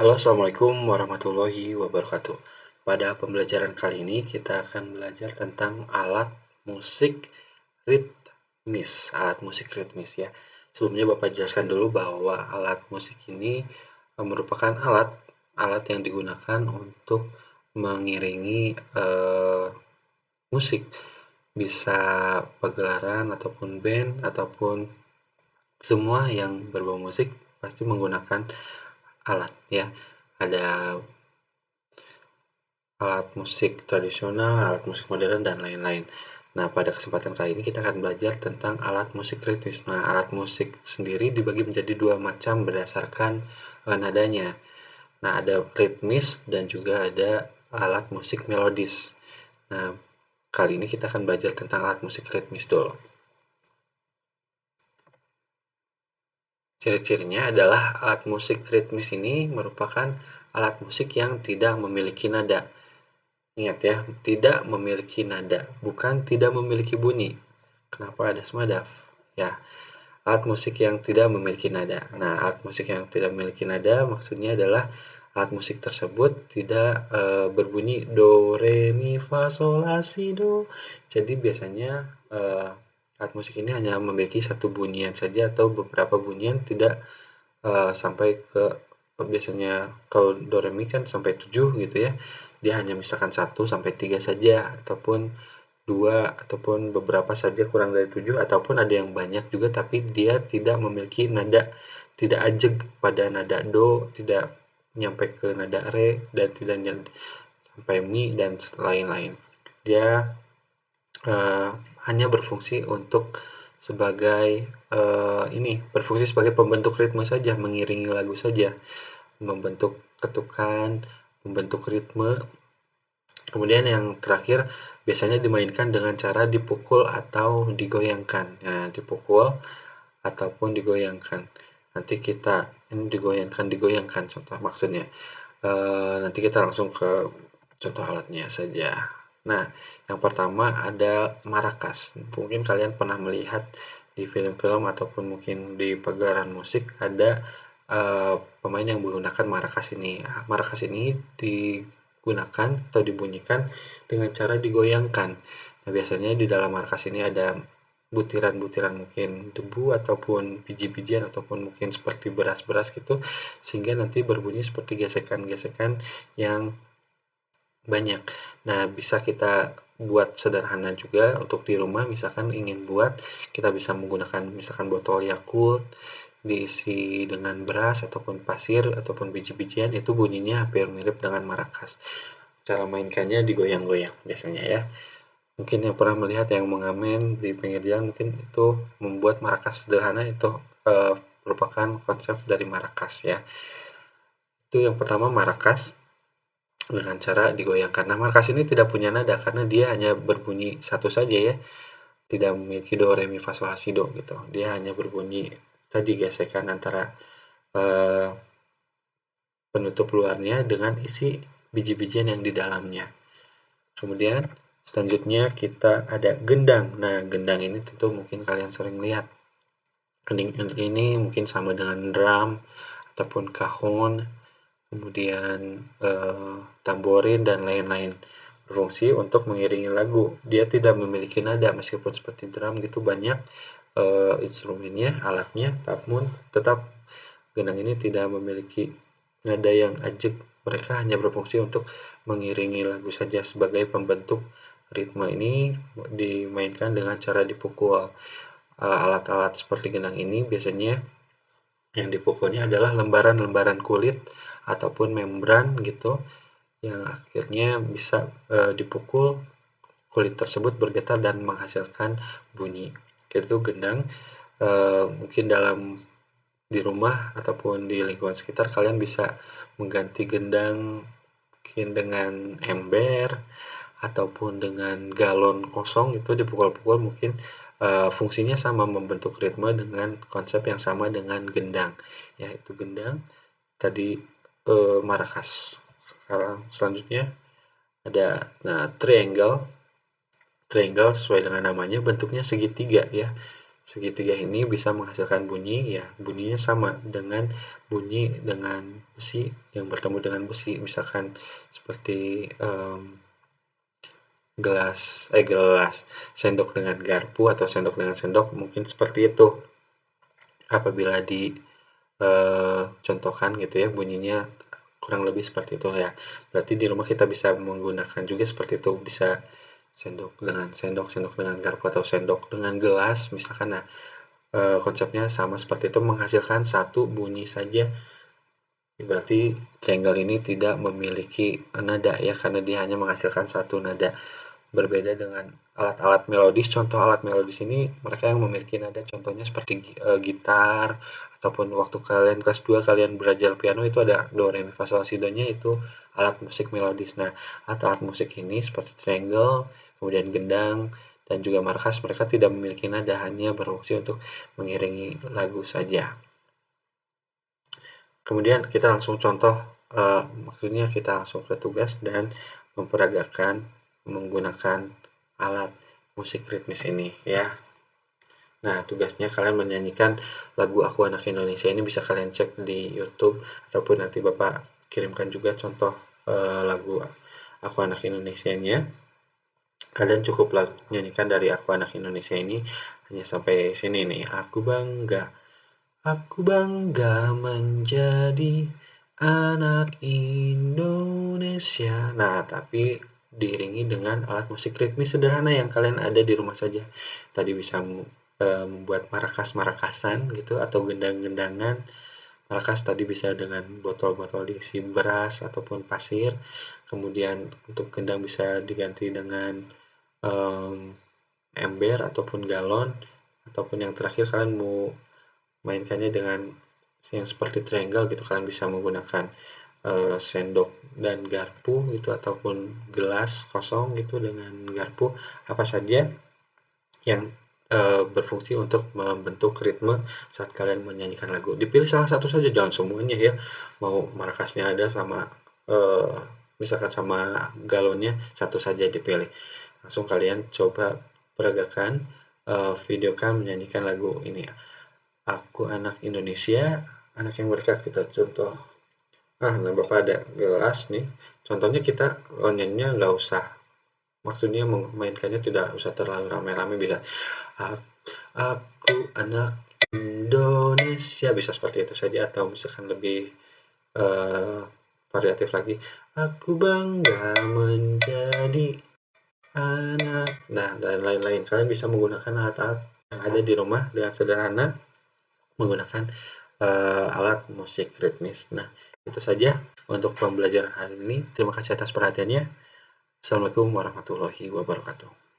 Halo, assalamualaikum warahmatullahi wabarakatuh. Pada pembelajaran kali ini kita akan belajar tentang alat musik ritmis. Alat musik ritmis ya. Sebelumnya Bapak jelaskan dulu bahwa alat musik ini merupakan alat yang digunakan untuk mengiringi musik. Bisa pagelaran ataupun band ataupun semua yang berbau musik pasti menggunakan alat ya. Ada alat musik tradisional, alat musik modern, dan lain-lain. Nah, pada kesempatan kali ini kita akan belajar tentang alat musik ritmis. Nah, alat musik sendiri dibagi menjadi dua macam berdasarkan nadanya. Nah, ada ritmis dan juga ada alat musik melodis. Nah, kali ini kita akan belajar tentang alat musik ritmis dulu. Ciri-cirinya adalah alat musik ritmis ini merupakan alat musik yang tidak memiliki nada. Ingat ya, tidak memiliki nada, bukan tidak memiliki bunyi. Kenapa ada semadaf? Ya, alat musik yang tidak memiliki nada. Nah, alat musik yang tidak memiliki nada maksudnya adalah alat musik tersebut tidak berbunyi do, re, mi, fa, sol, la, si, do. Jadi biasanya alat musik ini hanya memiliki satu bunyian saja atau beberapa bunyian, tidak sampai ke biasanya kalau do, re, mi kan sampai 7 gitu ya. Dia hanya misalkan 1 sampai 3 saja ataupun 2 ataupun beberapa saja kurang dari 7 ataupun ada yang banyak juga tapi dia tidak memiliki nada, tidak ajeg pada nada do, tidak nyampe ke nada re, dan tidak sampai mi dan lain-lain. Dia hanya berfungsi untuk sebagai berfungsi sebagai pembentuk ritme saja, mengiringi lagu saja, membentuk ketukan, membentuk ritme. Kemudian yang terakhir biasanya dimainkan dengan cara dipukul atau digoyangkan. Nah, dipukul ataupun digoyangkan. Nanti kita ini digoyangkan contoh maksudnya. Nanti kita langsung ke contoh alatnya saja. Nah, yang pertama ada maracas. Mungkin kalian pernah melihat di film-film ataupun mungkin di pagelaran musik ada pemain yang menggunakan maracas ini. Maracas ini digunakan atau dibunyikan dengan cara digoyangkan. Nah, biasanya di dalam maracas ini ada butiran-butiran mungkin debu ataupun biji-bijian ataupun mungkin seperti beras-beras gitu, sehingga nanti berbunyi seperti gesekan-gesekan yang banyak. Nah, bisa kita buat sederhana juga untuk di rumah, misalkan ingin buat, kita bisa menggunakan misalkan botol Yakult, diisi dengan beras ataupun pasir ataupun biji-bijian, itu bunyinya hampir mirip dengan maracas. Cara mainkannya digoyang-goyang biasanya ya. Mungkin yang pernah melihat yang mengamen di pinggir jalan, mungkin itu membuat maracas sederhana, itu merupakan konsep dari maracas ya. Itu yang pertama maracas dengan cara digoyangkan. Nah, maracas ini tidak punya nada karena dia hanya berbunyi satu saja ya. Tidak memiliki do, re, mi, fa, sol, la, si, do gitu. Dia hanya berbunyi tadi gesekan antara penutup luarnya dengan isi biji-bijian yang di dalamnya. Kemudian selanjutnya kita ada gendang. Nah, gendang ini tentu mungkin kalian sering lihat. Gendang ini mungkin sama dengan drum ataupun cajon, kemudian tamborin dan lain-lain, berfungsi untuk mengiringi lagu. Dia tidak memiliki nada meskipun seperti drum gitu banyak instrumennya, alatnya, namun tetap gendang ini tidak memiliki nada yang ajeg. Mereka hanya berfungsi untuk mengiringi lagu saja sebagai pembentuk ritme. Ini dimainkan dengan cara dipukul. Alat-alat seperti gendang ini biasanya yang dipukulnya adalah lembaran-lembaran kulit ataupun membran gitu, yang akhirnya bisa dipukul, kulit tersebut bergetar dan menghasilkan bunyi. Itu gendang. Mungkin di rumah ataupun di lingkungan sekitar kalian bisa mengganti gendang mungkin dengan ember ataupun dengan galon kosong, itu dipukul-pukul, mungkin fungsinya sama, membentuk ritme dengan konsep yang sama dengan gendang, yaitu gendang tadi maracas. Selanjutnya ada triangle. Triangle sesuai dengan namanya bentuknya segitiga ya. segitiga ini bisa menghasilkan bunyi, ya bunyinya sama dengan bunyi dengan besi yang bertemu dengan besi, misalkan seperti gelas, sendok dengan garpu atau sendok dengan sendok, mungkin seperti itu. Apabila contohkan gitu ya, bunyinya kurang lebih seperti itu ya. Berarti di rumah kita bisa menggunakan juga seperti itu, bisa sendok dengan sendok, sendok dengan garpu atau sendok dengan gelas misalkan. Nah, konsepnya sama seperti itu, menghasilkan satu bunyi saja. Berarti triangle ini tidak memiliki nada ya, karena dia hanya menghasilkan satu nada. Berbeda dengan alat-alat melodis, contoh alat melodis ini mereka yang memiliki nada, contohnya seperti gitar, ataupun waktu kalian kelas 2 kalian belajar piano itu ada do, re, mi, fa, sol, si, do nya, itu alat musik melodis. Nah, alat-alat musik ini seperti triangle, kemudian gendang, dan juga markas, mereka tidak memiliki nada, hanya berfungsi untuk mengiringi lagu saja. Kemudian kita langsung contoh, maksudnya kita langsung ke tugas dan memperagakan menggunakan alat musik ritmis ini ya. Nah, tugasnya kalian menyanyikan lagu Aku Anak Indonesia, ini bisa kalian cek di YouTube, ataupun nanti Bapak kirimkan juga contoh lagu Aku Anak Indonesia-nya. Kalian cukup nyanyikan dari Aku Anak Indonesia ini hanya sampai sini nih. Aku bangga menjadi anak Indonesia. Nah, tapi diiringi dengan alat musik ritmis sederhana yang kalian ada di rumah saja. Tadi bisa membuat marakas-marakasan gitu, atau gendang-gendangan. Marakas tadi bisa dengan botol-botol diisi beras ataupun pasir. Kemudian untuk gendang bisa diganti dengan ember ataupun galon. Ataupun yang terakhir kalian mau mainkannya dengan yang seperti triangle gitu, kalian bisa menggunakan sendok dan garpu gitu, ataupun gelas kosong gitu dengan garpu, apa saja yang berfungsi untuk membentuk ritme saat kalian menyanyikan lagu. Dipilih salah satu saja, jangan semuanya ya. Mau markasnya ada sama misalkan sama galonnya, satu saja dipilih. Langsung kalian coba peragakan, videokan menyanyikan lagu ini. Aku Anak Indonesia, anak yang berkat, kita contoh. Nah Bapak ada gelas nih. Contohnya kita nyanyinya nggak usah, maksudnya memainkannya tidak usah terlalu ramai-ramai, bisa aku anak Indonesia, bisa seperti itu saja, atau misalkan lebih variatif lagi, aku bangga menjadi anak, nah dan lain-lain. Kalian bisa menggunakan alat-alat yang ada di rumah dengan sederhana menggunakan alat musik ritmis. Nah, itu saja untuk pembelajaran hari ini. Terima kasih atas perhatiannya. Assalamualaikum warahmatullahi wabarakatuh.